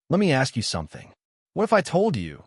Let me ask you something. What if I told you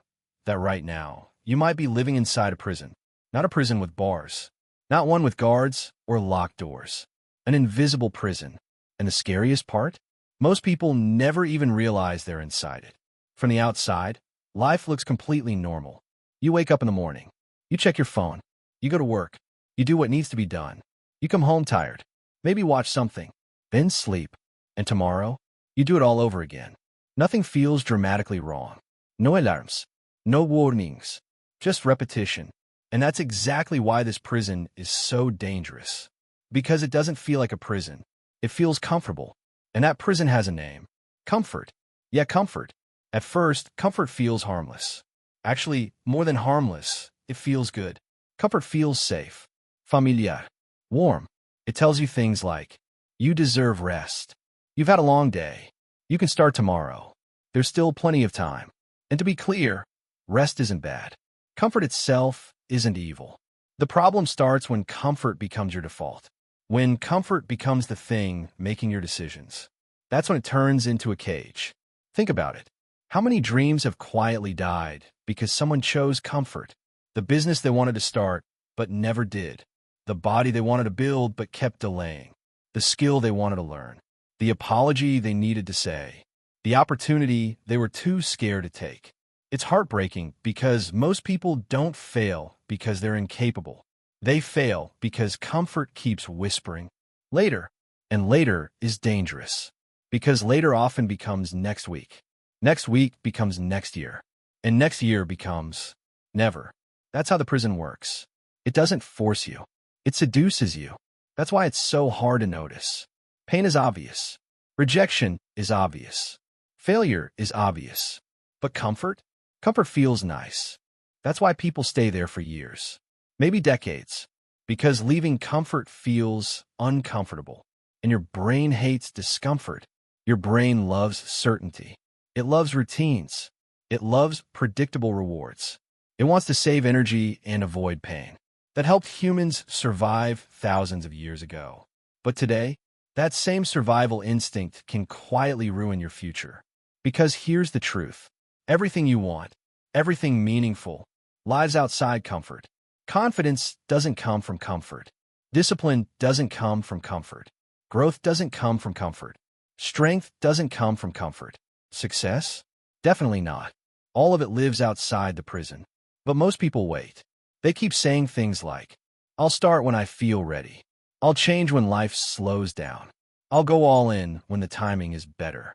that right now you might be living inside a prison? Not a prison with bars, not one with guards or locked doors, an invisible prison. And the scariest part? Most people never even realize they're inside it. From the outside, life looks completely normal. You wake up in the morning. You check your phone. You go to work. You do what needs to be done. You come home tired. Maybe watch something. Then sleep. And tomorrow, you do it all over again. Nothing feels dramatically wrong. No alarms. No warnings. Just repetition. And that's exactly why this prison is so dangerous. Because it doesn't feel like a prison. It feels comfortable. And that prison has a name. Comfort. Yeah, comfort. At first, comfort feels harmless. Actually, more than harmless, it feels good. Comfort feels safe. Familiar. Warm. It tells you things like, you deserve rest. You've had a long day. You can start tomorrow. There's still plenty of time. And to be clear, rest isn't bad. Comfort itself isn't evil. The problem starts when comfort becomes your default. When comfort becomes the thing making your decisions. That's when it turns into a cage. Think about it. How many dreams have quietly died because someone chose comfort? The business they wanted to start, but never did. The body they wanted to build, but kept delaying. The skill they wanted to learn. The apology they needed to say. The opportunity they were too scared to take. It's heartbreaking because most people don't fail because they're incapable. They fail because comfort keeps whispering. Later, and later is dangerous. Because later often becomes next week. Next week becomes next year. And next year becomes never. That's how the prison works. It doesn't force you. It seduces you. That's why it's so hard to notice. Pain is obvious. Rejection is obvious. Failure is obvious. But comfort? Comfort feels nice. That's why people stay there for years. Maybe decades. Because leaving comfort feels uncomfortable. And your brain hates discomfort. Your brain loves certainty. It loves routines. It loves predictable rewards. It wants to save energy and avoid pain. That helped humans survive thousands of years ago. But today, that same survival instinct can quietly ruin your future. Because here's the truth. Everything you want, everything meaningful, lies outside comfort. Confidence doesn't come from comfort. Discipline doesn't come from comfort. Growth doesn't come from comfort. Strength doesn't come from comfort. Success? Definitely not. All of it lives outside the prison. But most people wait. They keep saying things like, I'll start when I feel ready. I'll change when life slows down. I'll go all in when the timing is better.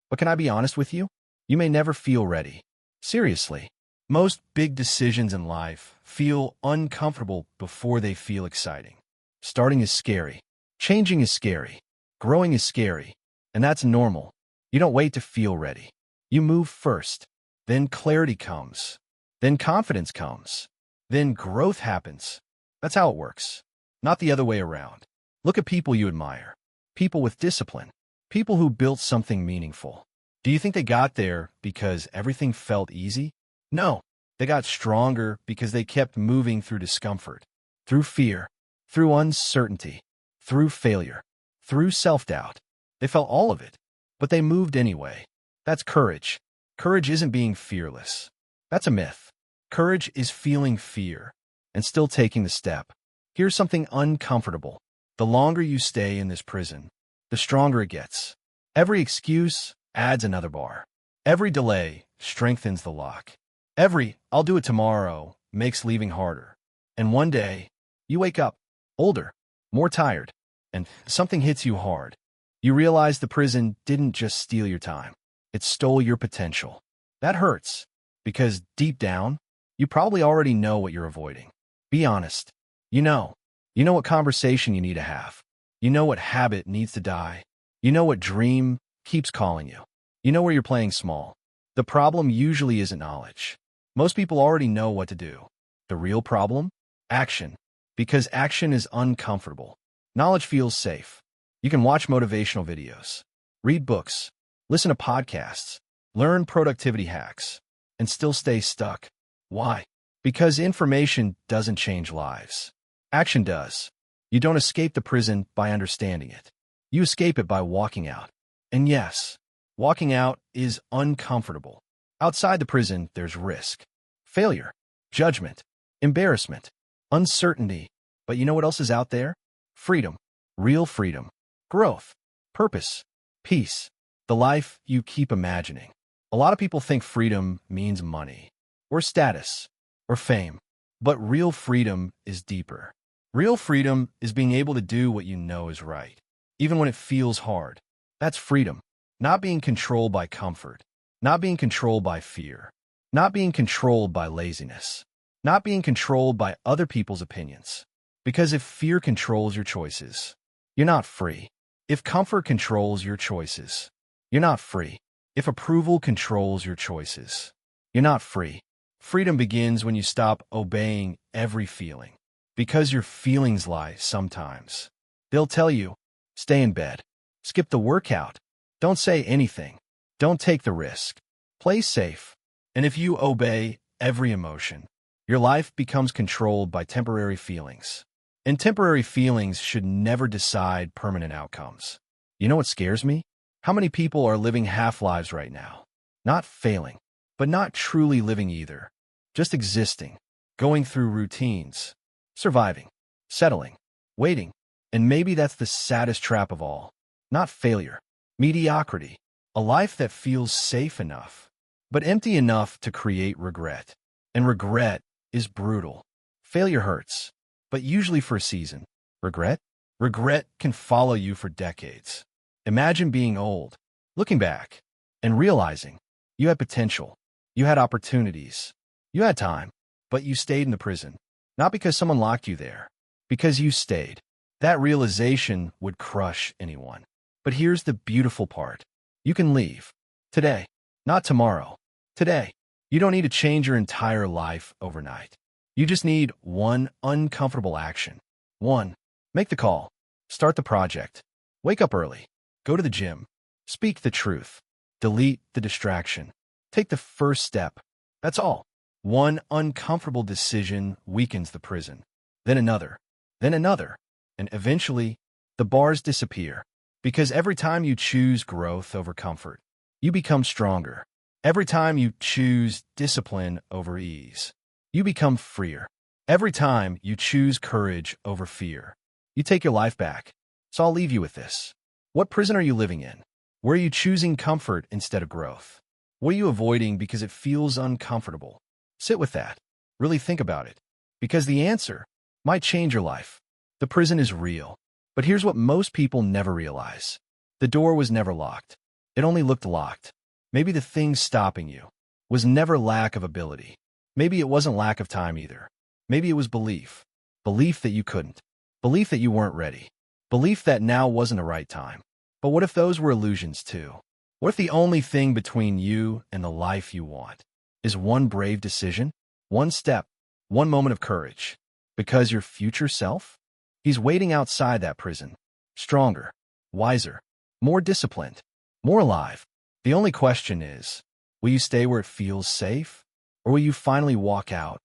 But can I be honest with you? You may never feel ready. Seriously. Most big decisions in life feel uncomfortable before they feel exciting. Starting is scary. Changing is scary. Growing is scary. And that's normal. You don't wait to feel ready. You move first. Then clarity comes. Then confidence comes. Then growth happens. That's how it works. Not the other way around. Look at people you admire. People with discipline. People who built something meaningful. Do you think they got there because everything felt easy? No. They got stronger because they kept moving through discomfort, through fear, through uncertainty, through failure, through self-doubt. They felt all of it, but they moved anyway. That's courage. Courage isn't being fearless. That's a myth. Courage is feeling fear and still taking the step. Here's something uncomfortable. The longer you stay in this prison, the stronger it gets. Every excuse adds another bar. Every delay strengthens the lock. Every, I'll do it tomorrow, makes leaving harder. And one day, you wake up, older, more tired, and something hits you hard. You realize the prison didn't just steal your time. It stole your potential. That hurts, because deep down, you probably already know what you're avoiding. Be honest. You know. You know what conversation you need to have. You know what habit needs to die. You know what dream keeps calling you. You know where you're playing small. The problem usually isn't knowledge. Most people already know what to do. The real problem? Action. Because action is uncomfortable. Knowledge feels safe. You can watch motivational videos, read books, listen to podcasts, learn productivity hacks, and still stay stuck. Why? Because information doesn't change lives. Action does. You don't escape the prison by understanding it. You escape it by walking out. And yes, Walking out is uncomfortable. Outside the prison, there's risk, failure, judgment, embarrassment, uncertainty. But you know what else is out there? Freedom, real freedom, growth, purpose, peace, the life you keep imagining. A lot of people think freedom means money, or status, or fame. But real freedom is deeper. Real freedom is being able to do what you know is right, even when it feels hard. That's freedom. Not being controlled by comfort, not being controlled by fear, not being controlled by laziness, not being controlled by other people's opinions. Because if fear controls your choices, you're not free. If comfort controls your choices, you're not free. If approval controls your choices, you're not free. Freedom begins when you stop obeying every feeling. Because your feelings lie sometimes. They'll tell you, stay in bed, skip the workout, don't say anything, don't take the risk, play safe. And if you obey every emotion, your life becomes controlled by temporary feelings. And temporary feelings should never decide permanent outcomes. You know what scares me? How many people are living half-lives right now? Not failing, but not truly living either. Just existing, going through routines, surviving, settling, waiting. And maybe that's the saddest trap of all. Not failure, mediocrity. A life that feels safe enough, but empty enough to create regret. And regret is brutal. Failure hurts, but usually for a season. Regret? Regret can follow you for decades. Imagine being old, looking back, and realizing you had potential, you had opportunities, you had time, but you stayed in the prison. Not because someone locked you there, because you stayed. That realization would crush anyone. But here's the beautiful part. You can leave. Today. Not tomorrow. Today. You don't need to change your entire life overnight. You just need one uncomfortable action. 1. Make the call. Start the project. Wake up early. Go to the gym. Speak the truth. Delete the distraction. Take the first step. That's all. One uncomfortable decision weakens the prison. Then another. Then another. And eventually, the bars disappear. Because every time you choose growth over comfort, you become stronger. Every time you choose discipline over ease, you become freer. Every time you choose courage over fear, you take your life back. So I'll leave you with this. What prison are you living in? Where are you choosing comfort instead of growth? What are you avoiding because it feels uncomfortable? Sit with that. Really think about it. Because the answer might change your life. The prison is real. But here's what most people never realize. The door was never locked. It only looked locked. Maybe the thing stopping you was never lack of ability. Maybe it wasn't lack of time either. Maybe it was belief. Belief that you couldn't. Belief that you weren't ready. Belief that now wasn't the right time. But what if those were illusions too? What if the only thing between you and the life you want is one brave decision, one step, one moment of courage? Because your future self? He's waiting outside that prison. Stronger, wiser, more disciplined, more alive. The only question is, will you stay where it feels safe? Or will you finally walk out